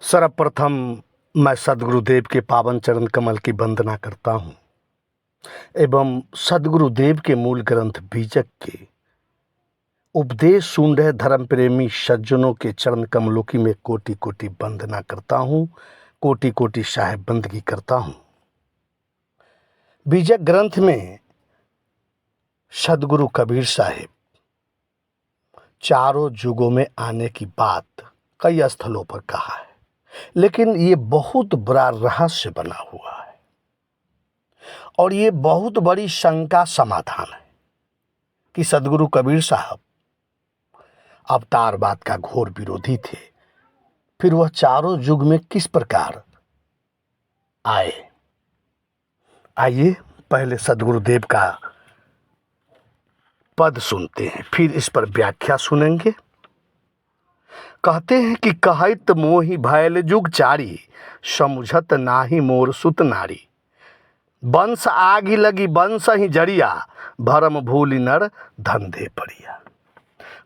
सर्वप्रथम मैं सद्गुरुदेव के पावन चरण कमल की वंदना करता हूँ एवं सद्गुरुदेव के मूल ग्रंथ बीजक के उपदेश सुन रहे धर्म प्रेमी सज्जनों के चरण कमलों की मैं कोटि कोटि वंदना करता हूँ, कोटि कोटि साहेब बंदगी करता हूँ। बीजक ग्रंथ में सद्गुरु कबीर साहेब चारों युगों में आने की बात कई स्थलों पर कहा है, लेकिन ये बहुत बड़ा रहस्य बना हुआ है और ये बहुत बड़ी शंका समाधान है कि सद्गुरु कबीर साहब अवतारवाद का घोर विरोधी थे, फिर वह चारों युग में किस प्रकार आए। आइए पहले सद्गुरुदेव का पद सुनते हैं, फिर इस पर व्याख्या सुनेंगे। कहते हैं कि कहत मोहि भैल जुग चारी, समुझत नाही मोर सुत नारी। वंश आगि लगी वंश ही जड़िया, भरम भूलि नर धंधे पड़िया।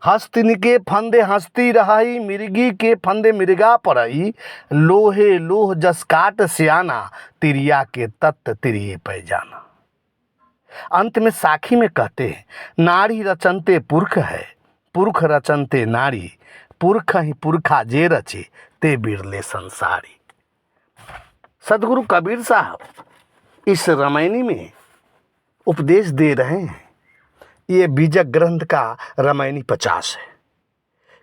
हस्तिन के फंदे हस्ती रहाई, मिर्गी के फंदे मिर्गा पड़ई। लोहे लोह जस काट सियाना, तिरिया के तत्त तिरिये पै जाना। अंत में साखी में कहते हैं, नारी रचनते पुरख है, पुरख रचनते नारी। पुरख ही पुरखा जे रचे, ते बिरले संसारी। सद्गुरु कबीर साहब इस रामायणी में उपदेश दे रहे हैं। ये बीजक ग्रंथ का रामायणी 50 है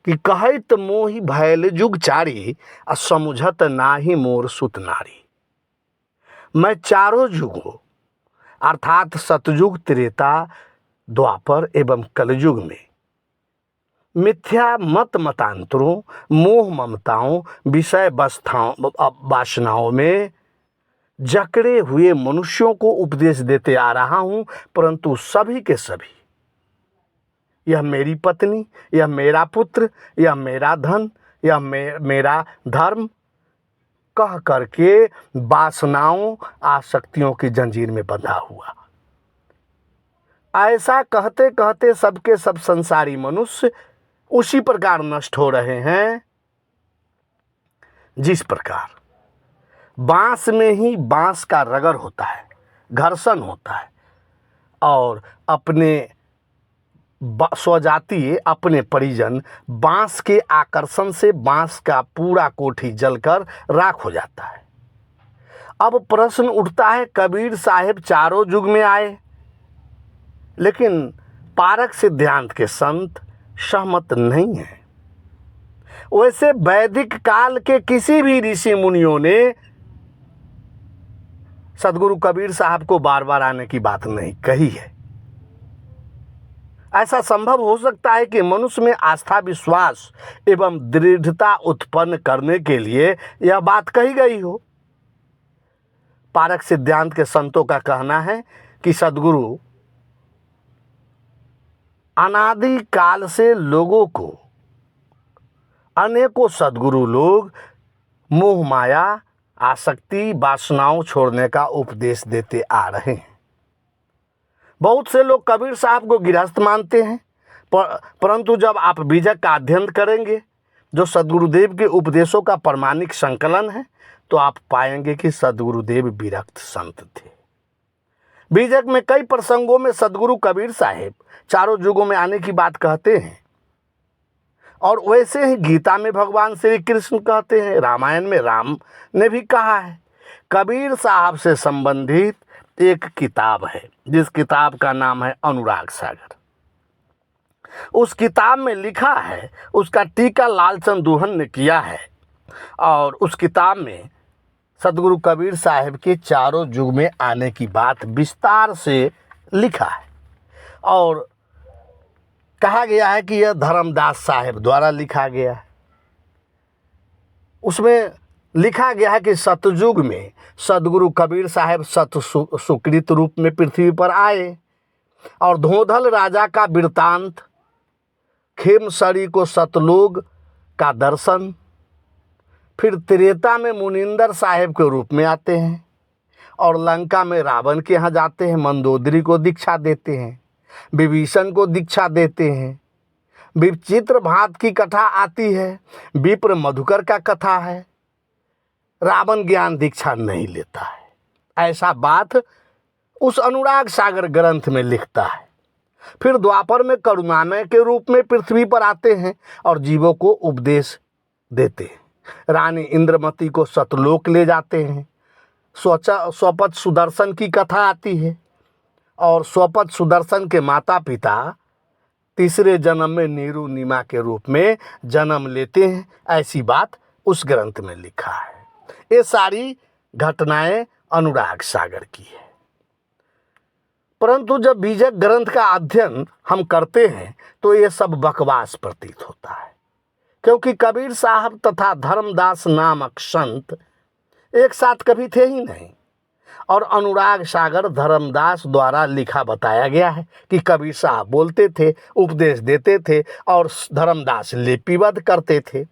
कि कहत मोहि भैल जुग चारी, समुझत नाही मोर सुत नारी। मैं चारों युगों अर्थात सतयुग, त्रेता, द्वापर एवं कलयुग में मिथ्या मत मतांतरों, मोह ममताओं, विषय वासनाओं में जकड़े हुए मनुष्यों को उपदेश देते आ रहा हूं, परंतु सभी के सभी यह मेरी पत्नी, यह मेरा पुत्र, यह मेरा धन, यह मेरा धर्म कह करके वासनाओं, आसक्तियों की जंजीर में बंधा हुआ। ऐसा कहते कहते सबके सब संसारी मनुष्य उसी प्रकार नष्ट हो रहे हैं जिस प्रकार बांस में ही बांस का रगड़ होता है, घर्षण होता है, और अपने स्वजातीय अपने परिजन बांस के आकर्षण से बांस का पूरा कोठी जलकर राख हो जाता है। अब प्रश्न उठता है, कबीर साहेब चारों युग में आए, लेकिन पारक सिद्धांत के संत सहमत नहीं है। वैसे वैदिक काल के किसी भी ऋषि मुनियों ने सद्गुरु कबीर साहब को बार बार आने की बात नहीं कही है। ऐसा संभव हो सकता है कि मनुष्य में आस्था, विश्वास एवं दृढ़ता उत्पन्न करने के लिए यह बात कही गई हो। पारक सिद्धांत के संतों का कहना है कि सद्गुरु अनादि काल से लोगों को, अनेकों सद्गुरु लोग मोह माया, आसक्ति, वासनाओं छोड़ने का उपदेश देते आ रहे हैं। बहुत से लोग कबीर साहब को गृहस्थ मानते हैं, परंतु जब आप बीजक का अध्ययन करेंगे, जो सद्गुरुदेव के उपदेशों का प्रमाणिक संकलन है, तो आप पाएंगे कि सद्गुरुदेव विरक्त संत थे। बीजक में कई प्रसंगों में सद्गुरु कबीर साहेब चारों युगों में आने की बात कहते हैं, और वैसे ही गीता में भगवान श्री कृष्ण कहते हैं, रामायण में राम ने भी कहा है। कबीर साहब से संबंधित एक किताब है जिस किताब का नाम है अनुराग सागर। उस किताब में लिखा है, उसका टीका लालचंद दुहन ने किया है, और उस किताब में सद्गुरु कबीर साहब के चारों युग में आने की बात विस्तार से लिखा है, और कहा गया है कि यह धर्मदास साहेब द्वारा लिखा गया है। उसमें लिखा गया है कि सतयुग में सद्गुरु कबीर साहब सत सुकृत रूप में पृथ्वी पर आए, और धोधल राजा का वृत्तांत, खेमसरी को सतलोक का दर्शन, फिर त्रेता में मुनिंदर साहेब के रूप में आते हैं, और लंका में रावण के यहाँ जाते हैं, मंदोदरी को दीक्षा देते हैं, विभीषण को दीक्षा देते हैं। विचित्र भात की कथा आती है, विप्र मधुकर का कथा है, रावण ज्ञान दीक्षा नहीं लेता है। ऐसा बात उस अनुराग सागर ग्रंथ में लिखता है। फिर द्वापर में करुणामय के रूप में पृथ्वी पर आते हैं और जीवों को उपदेश देते हैं। रानी इंद्रमती को सतलोक ले जाते हैं। स्वपथ सुदर्शन की कथा आती है और स्वपथ सुदर्शन के माता पिता तीसरे जन्म में नीरू नीमा के रूप में जन्म लेते हैं। ऐसी बात उस ग्रंथ में लिखा है। ये सारी घटनाएं अनुराग सागर की है। परंतु जब बीजक ग्रंथ का अध्ययन हम करते हैं तो ये सब बकवास प्रतीत होता है, क्योंकि कबीर साहब तथा धर्मदास नामक संत एक साथ कभी थे ही नहीं। और अनुराग सागर धर्मदास द्वारा लिखा बताया गया है कि कबीर साहब बोलते थे, उपदेश देते थे और धर्मदास लिपिबद्ध करते थे।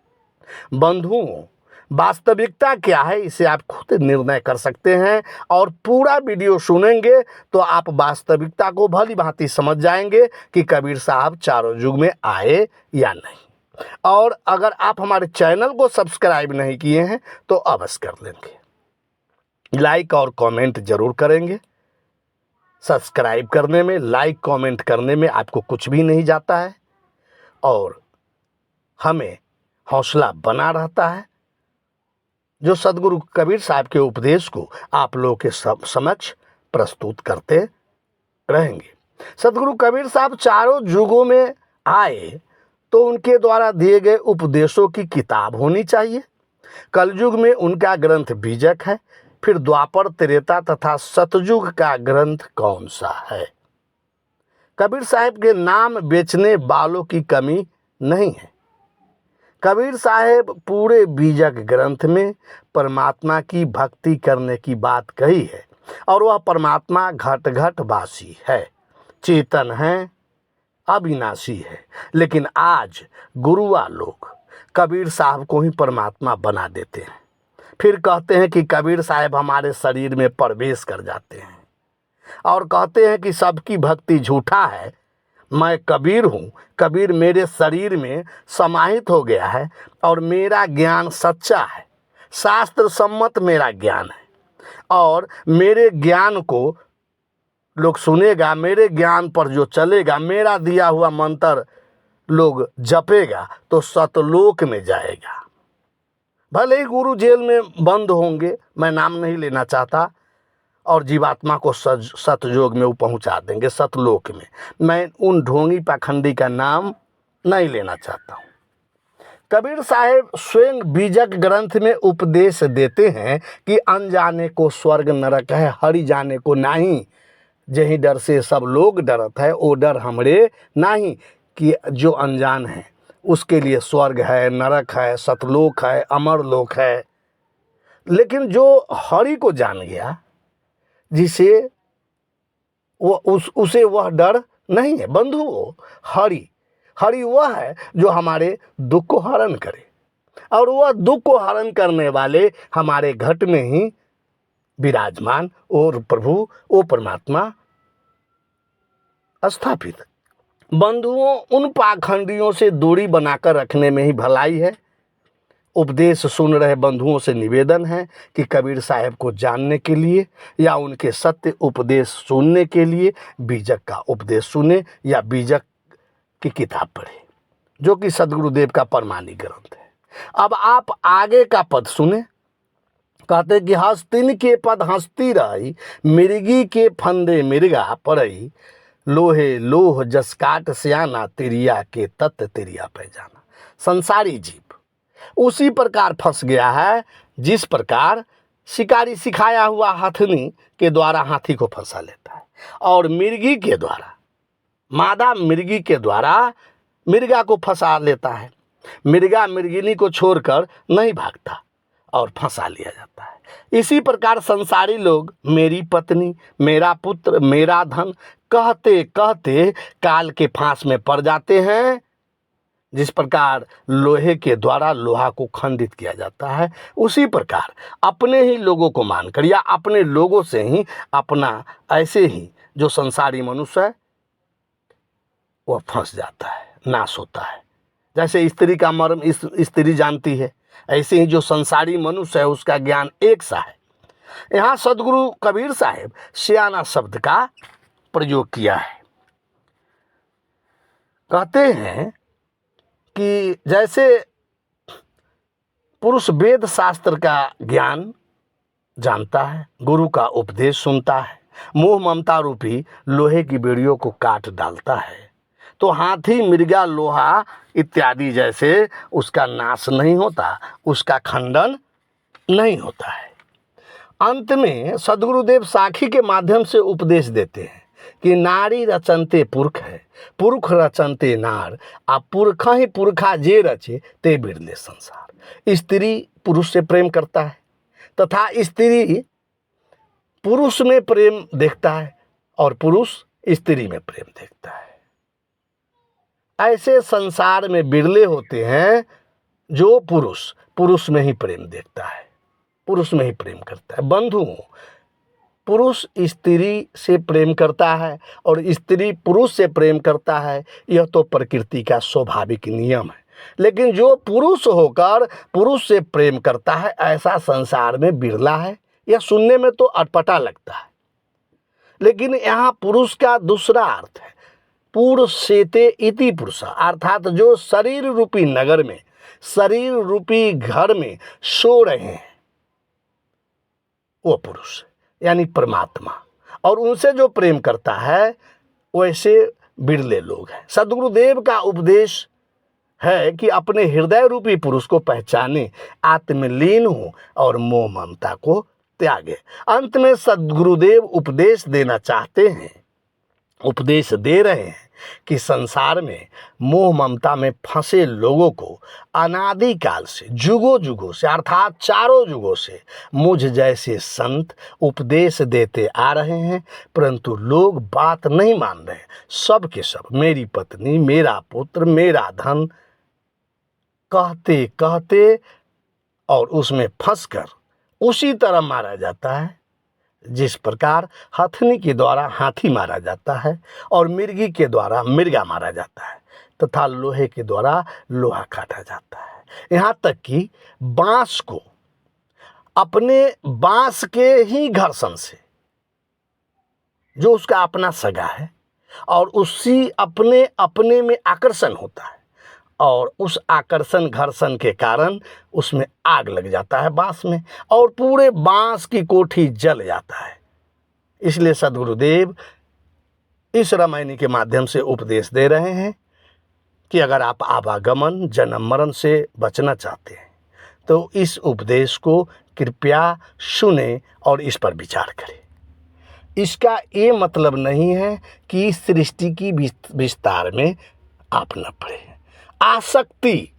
बंधुओं, वास्तविकता क्या है इसे आप खुद निर्णय कर सकते हैं और पूरा वीडियो सुनेंगे तो आप वास्तविकता को भली भांति समझ जाएंगे कि कबीर साहब चारों युग में आए या नहीं। और अगर आप हमारे चैनल को सब्सक्राइब नहीं किए हैं तो अवश्य कर लेंगे, लाइक और कमेंट जरूर करेंगे। सब्सक्राइब करने में, लाइक कमेंट करने में आपको कुछ भी नहीं जाता है और हमें हौसला बना रहता है जो सदगुरु कबीर साहब के उपदेश को आप लोगों के समक्ष प्रस्तुत करते रहेंगे। सदगुरु कबीर साहब चारों युगों में आए तो उनके द्वारा दिए गए उपदेशों की किताब होनी चाहिए। कलयुग में उनका ग्रंथ बीजक है। फिर द्वापर, त्रेता तथा सतयुग का ग्रंथ कौन सा है? कबीर साहब के नाम बेचने वालों की कमी नहीं है। कबीर साहब पूरे बीजक ग्रंथ में परमात्मा की भक्ति करने की बात कही है और वह परमात्मा घट घट वासी है, चेतन है, अविनाशी है। लेकिन आज गुरुआ लोग कबीर साहब को ही परमात्मा बना देते हैं। फिर कहते हैं कि कबीर साहब हमारे शरीर में प्रवेश कर जाते हैं और कहते हैं कि सबकी भक्ति झूठा है, मैं कबीर हूँ, कबीर मेरे शरीर में समाहित हो गया है और मेरा ज्ञान सच्चा है, शास्त्र सम्मत मेरा ज्ञान है और मेरे ज्ञान को लोग सुनेगा, मेरे ज्ञान पर जो चलेगा, मेरा दिया हुआ मंत्र लोग जपेगा तो सतलोक में जाएगा। भले ही गुरु जेल में बंद होंगे, मैं नाम नहीं लेना चाहता, और जीवात्मा को सतयोग में वो पहुंचा देंगे, सतलोक में। मैं उन ढोंगी पाखंडी का नाम नहीं लेना चाहता हूँ। कबीर साहब स्वयं बीजक ग्रंथ में उपदेश देते हैं कि अनजाने को स्वर्ग नरक है, हरि जाने को नहीं। जही डर से सब लोग डरत है, ओ डर हमरे नहीं। कि जो अनजान है उसके लिए स्वर्ग है, नरक है, सतलोक है, अमर लोक है। लेकिन जो हरि को जान गया, जिसे उसे वह डर नहीं है। बंधुओं, हरि वह है जो हमारे दुख को हरण करे और वह दुख को हरण करने वाले हमारे घट में ही विराजमान और प्रभु ओ परमात्मा स्थापित। बंधुओं, उन पाखंडियों से दूरी बनाकर रखने में ही भलाई है। उपदेश सुन रहे बंधुओं से निवेदन है कि कबीर साहब को जानने के लिए या उनके सत्य उपदेश सुनने के लिए बीजक का उपदेश सुने या बीजक की किताब पढ़े, जो कि सदगुरुदेव का प्रमाणिक ग्रंथ है। अब आप आगे का पद सुने। कहते कि हस्तिन के पद हंसती रही, मिर्गी के फंदे मिर्गा पड़ई, लोहे लोह जस काट सियाना, तिरिया के तत्त तिरिया पहचाना। संसारी जीव उसी प्रकार फंस गया है जिस प्रकार शिकारी सिखाया हुआ हथनी के द्वारा हाथी को फंसा लेता है और मिर्गी के द्वारा, मादा मिर्गी के द्वारा मिर्गा को फंसा लेता है। मिर्गा मिर्गिनी को छोड़कर नहीं भागता और फंसा लिया जाता है। इसी प्रकार संसारी लोग मेरी पत्नी, मेरा पुत्र, मेरा धन कहते कहते काल के फांस में पड़ जाते हैं। जिस प्रकार लोहे के द्वारा लोहा को खंडित किया जाता है, उसी प्रकार अपने ही लोगों को मानकर या अपने लोगों से ही अपना ऐसे ही जो संसारी मनुष्य है वह फंस जाता है, नाश होता है। जैसे स्त्री का मर्म स्त्री जानती है, ऐसे ही जो संसारी मनुष्य है उसका ज्ञान एक सा है। यहाँ सदगुरु कबीर साहब सियाना शब्द का प्रयोग किया है। कहते हैं कि जैसे पुरुष वेद शास्त्र का ज्ञान जानता है, गुरु का उपदेश सुनता है, मोह ममता रूपी लोहे की बेड़ियों को काट डालता है, तो हाथी मृगा लोहा इत्यादि जैसे उसका नाश नहीं होता, उसका खंडन नहीं होता है। अंत में सदगुरुदेव साखी के माध्यम से उपदेश देते हैं कि नारी रचनते पुरख है, पुरख रचनते नार, आ पुरखा ही पुरखा जे रचे ते बिरले संसार। स्त्री पुरुष से प्रेम करता है तथा स्त्री पुरुष में प्रेम देखता है और पुरुष स्त्री में प्रेम देखता है। ऐसे संसार में बिरले होते हैं जो पुरुष पुरुष में ही प्रेम देखता है, पुरुष में ही प्रेम करता है। बंधुओं, पुरुष स्त्री से प्रेम करता है और स्त्री पुरुष से प्रेम करता है, यह तो प्रकृति का स्वाभाविक नियम है। लेकिन जो पुरुष होकर पुरुष से प्रेम करता है ऐसा संसार में बिरला है। यह सुनने में तो अटपटा लगता है, लेकिन यहाँ पुरुष का दूसरा अर्थ है, पुरुषेते इति पुरुष, अर्थात जो शरीर रूपी नगर में, शरीर रूपी घर में सो रहे हैं वो पुरुष यानी परमात्मा, और उनसे जो प्रेम करता है वैसे बिरले लोग हैं। सदगुरुदेव का उपदेश है कि अपने हृदय रूपी पुरुष को पहचाने, आत्मलीन हो और मोह ममता को त्यागे। अंत में सदगुरुदेव उपदेश देना चाहते हैं, उपदेश दे रहे हैं कि संसार में मोह ममता में फंसे लोगों को अनादिकाल से, जुगों जुगों से, अर्थात चारों जुगों से मुझ जैसे संत उपदेश देते आ रहे हैं, परंतु लोग बात नहीं मान रहे। सब के सब मेरी पत्नी, मेरा पुत्र, मेरा धन कहते कहते और उसमें फंसकर उसी तरह मारा जाता है जिस प्रकार हथनी के द्वारा हाथी मारा जाता है और मिर्गी के द्वारा मिर्गा मारा जाता है तथा लोहे के द्वारा लोहा काटा जाता है। यहाँ तक कि बांस को अपने बांस के ही घर्षण से, जो उसका अपना सगा है, और उसी अपने अपने में आकर्षण होता है और उस आकर्षण घर्षण के कारण उसमें आग लग जाता है बांस में, और पूरे बांस की कोठी जल जाता है। इसलिए सदगुरुदेव इस रामायणी के माध्यम से उपदेश दे रहे हैं कि अगर आप आवागमन जन्म मरण से बचना चाहते हैं तो इस उपदेश को कृपया सुने और इस पर विचार करें। इसका ये मतलब नहीं है कि सृष्टि की विस्तार में आप न पड़े, आसक्ति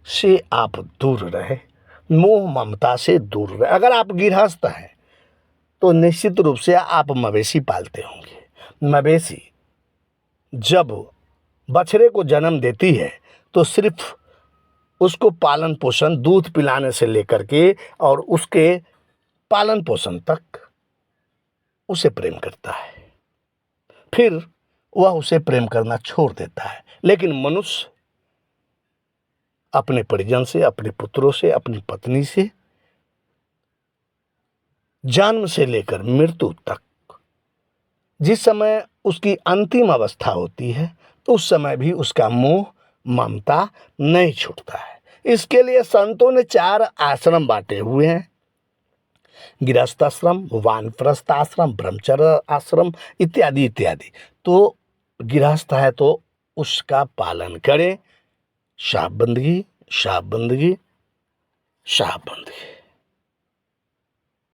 से आप दूर रहे, मोह ममता से दूर रहे। अगर आप गृहस्थ हैं तो निश्चित रूप से आप मवेशी पालते होंगे। मवेशी जब बछड़े को जन्म देती है तो सिर्फ उसको पालन पोषण, दूध पिलाने से लेकर के और उसके पालन पोषण तक उसे प्रेम करता है, फिर वह उसे प्रेम करना छोड़ देता है। लेकिन मनुष्य अपने परिजन से, अपने पुत्रों से, अपनी पत्नी से जन्म से लेकर मृत्यु तक, जिस समय उसकी अंतिम अवस्था होती है तो उस समय भी उसका मोह ममता नहीं छूटता है। इसके लिए संतों ने 4 आश्रम बांटे हुए हैं, गृहस्थ आश्रम, वानप्रस्थ आश्रम, ब्रह्मचर्य आश्रम इत्यादि इत्यादि। तो गृहस्थ है तो उसका पालन करें, शाहबंदगी शाहबंदगी शाहबंदगी।